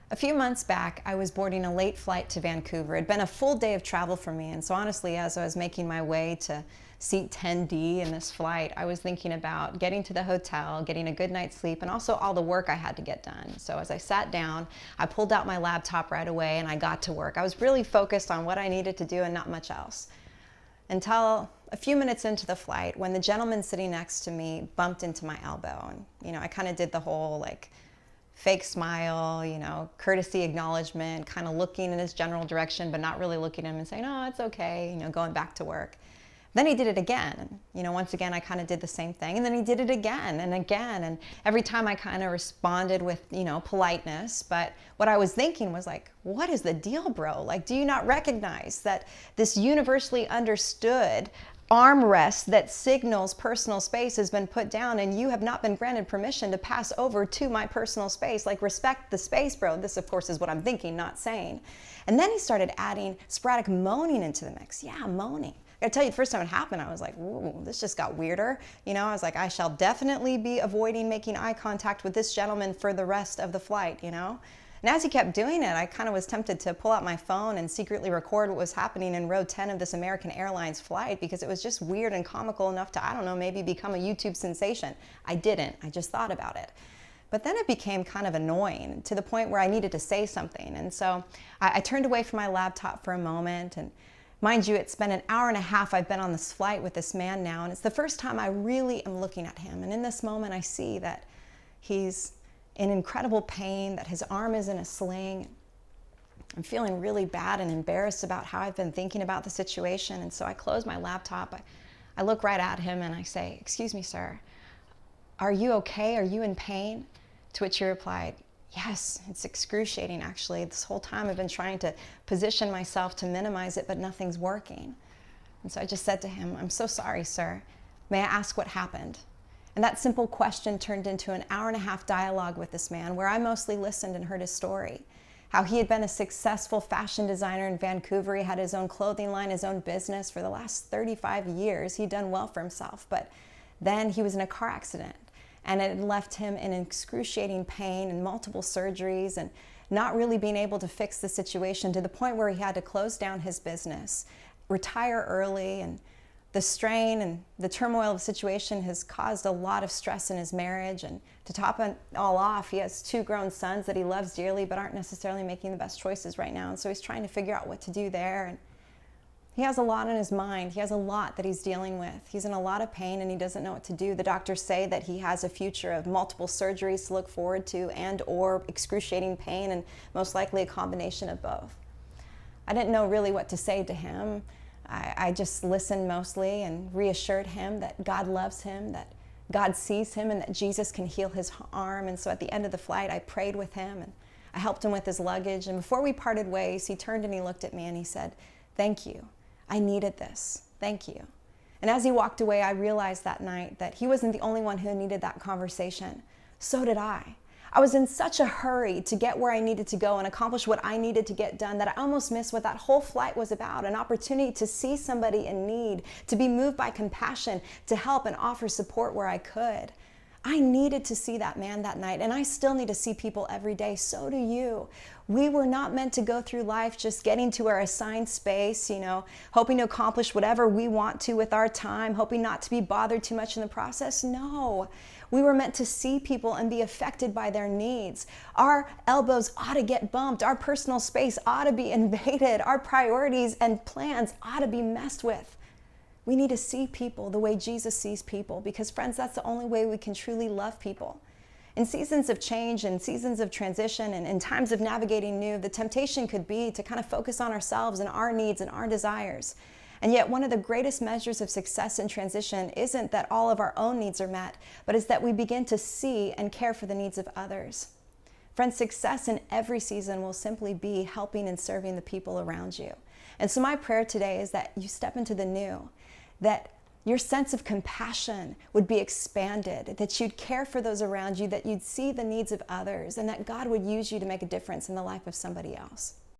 A few months back, I was boarding a late flight to Vancouver. It had been a full day of travel for me, and so honestly, as I was making my way to seat 10D in this flight, I was thinking about getting to the hotel, getting a good night's sleep, and also all the work I had to get done. So as I sat down, I pulled out my laptop right away and I got to work. I was really focused on what I needed to do and not much else. Until a few minutes into the flight, when the gentleman sitting next to me bumped into my elbow. And, I kind of did the whole fake smile, courtesy acknowledgement, kind of looking in his general direction, but not really looking at him and saying, oh, it's okay, going back to work. Then he did it again. Once again, I kind of did the same thing. And then he did it again and again. And every time I kind of responded with, politeness. But what I was thinking was what is the deal, bro? Do you not recognize that this universally understood armrest that signals personal space has been put down and you have not been granted permission to pass over to my personal space? Respect the space, bro. This, of course, is what I'm thinking, not saying. And then he started adding sporadic moaning into the mix. Yeah, moaning. I gotta tell you, the first time it happened, I was like, ooh, this just got weirder. I was like, I shall definitely be avoiding making eye contact with this gentleman for the rest of the flight, And as he kept doing it, I kind of was tempted to pull out my phone and secretly record what was happening in row 10 of this American Airlines flight because it was just weird and comical enough to, I don't know, maybe become a YouTube sensation. I didn't. I just thought about it. But then it became kind of annoying to the point where I needed to say something. And so I turned away from my laptop for a moment. And mind you, it's been an hour and a half I've been on this flight with this man now. And it's the first time I really am looking at him. And in this moment, I see that he's in incredible pain, that his arm is in a sling. I'm feeling really bad and embarrassed about how I've been thinking about the situation. And so I close my laptop. I look right at him and I say, excuse me, sir, are you okay? Are you in pain? To which he replied, yes, it's excruciating, actually. This whole time I've been trying to position myself to minimize it, but nothing's working. And so I just said to him, I'm so sorry, sir. May I ask what happened? And that simple question turned into an hour and a half dialogue with this man where I mostly listened and heard his story. How he had been a successful fashion designer in Vancouver. He had his own clothing line, his own business for the last 35 years. He'd done well for himself, but then he was in a car accident and it had left him in excruciating pain and multiple surgeries and not really being able to fix the situation to the point where he had to close down his business, retire early, and the strain and the turmoil of the situation has caused a lot of stress in his marriage. And to top it all off, he has 2 grown sons that he loves dearly but aren't necessarily making the best choices right now. And so he's trying to figure out what to do there. And he has a lot on his mind. He has a lot that he's dealing with. He's in a lot of pain and he doesn't know what to do. The doctors say that he has a future of multiple surgeries to look forward to and or excruciating pain and most likely a combination of both. I didn't know really what to say to him. I just listened mostly and reassured him that God loves him, that God sees him, and that Jesus can heal his arm. And so at the end of the flight, I prayed with him and I helped him with his luggage. And before we parted ways, he turned and he looked at me and he said, thank you. I needed this. Thank you. And as he walked away, I realized that night that he wasn't the only one who needed that conversation. So did I. I was in such a hurry to get where I needed to go and accomplish what I needed to get done that I almost missed what that whole flight was about, an opportunity to see somebody in need, to be moved by compassion, to help and offer support where I could. I needed to see that man that night, and I still need to see people every day. So do you. We were not meant to go through life just getting to our assigned space, hoping to accomplish whatever we want to with our time, hoping not to be bothered too much in the process. No. We were meant to see people and be affected by their needs. Our elbows ought to get bumped. Our personal space ought to be invaded. Our priorities and plans ought to be messed with. We need to see people the way Jesus sees people because, friends, that's the only way we can truly love people. In seasons of change and seasons of transition and in times of navigating new, the temptation could be to kind of focus on ourselves and our needs and our desires. And yet one of the greatest measures of success in transition isn't that all of our own needs are met, but is that we begin to see and care for the needs of others. Friends, success in every season will simply be helping and serving the people around you. And so my prayer today is that you step into the new, that your sense of compassion would be expanded, that you'd care for those around you, that you'd see the needs of others, and that God would use you to make a difference in the life of somebody else.